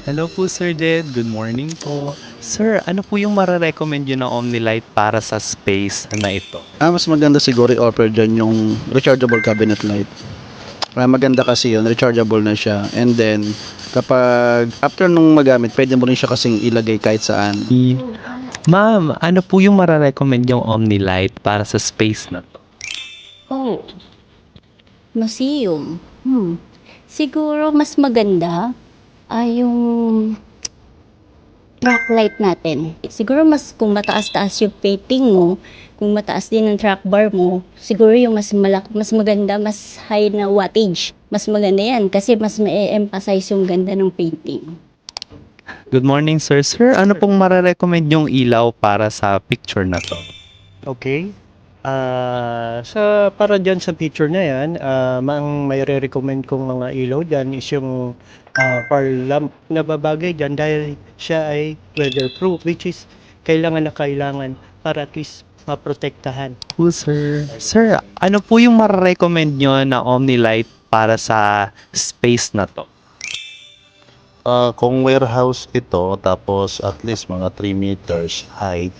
Hello po Sir Jed, good morning po. Sir, ano po yung mare-recommend nyo na Omnilight para sa space na ito? Mas maganda siguro i-offer dyan yung rechargeable cabinet light. Maganda kasi yun, rechargeable na siya. And then, kapag after nung magamit, pwede mo rin siya kasing ilagay kahit saan. Ma'am, ano po yung mare-recommend yung Omnilight para sa space na to? Oh, museum. Siguro mas maganda ay yung track light natin. Siguro mas kung mataas-taas yung painting mo, kung mataas din ang track bar mo, siguro yung mas maganda, mas high na wattage. Mas maganda yan kasi mas ma-emphasize yung ganda ng painting. Good morning sir. Sir, ano pong mare-recommend yung ilaw para sa picture na to? Okay. Para dyan sa picture na yan, ang may re-recommend kong mga ilaw dyan is yung far lamp na babagay dyan dahil siya ay weatherproof, which is kailangan para at least maprotektahan. Po sir. Sir, ano po yung mare-recommend nyo na Omnilight para sa space na to? Kung warehouse ito, tapos at least mga 3 meters height,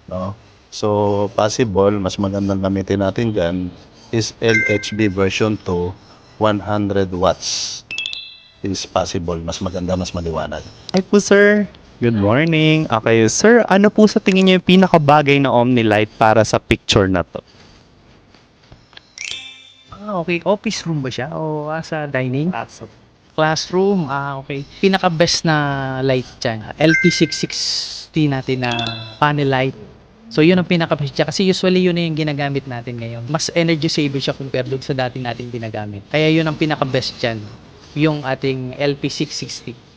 no? So, possible, mas magandang gamitin natin dyan is LHB version 2, 100 watts is possible. Mas maganda, mas maliwanag. Hi po sir. Good morning. Okay, sir, ano po sa tingin niyo yung pinakabagay na Omnilight para sa picture na to? Okay. Office room ba siya o sa dining? Classroom. Okay. Pinaka-best na light dyan. LP660 natin na panel light. So, yun ang pinaka-best dyan. Kasi usually yun na yung ginagamit natin ngayon. Mas energy saver siya compared doon sa dati natin ginagamit. Kaya yun ang pinaka-best dyan. Yung ating LP660.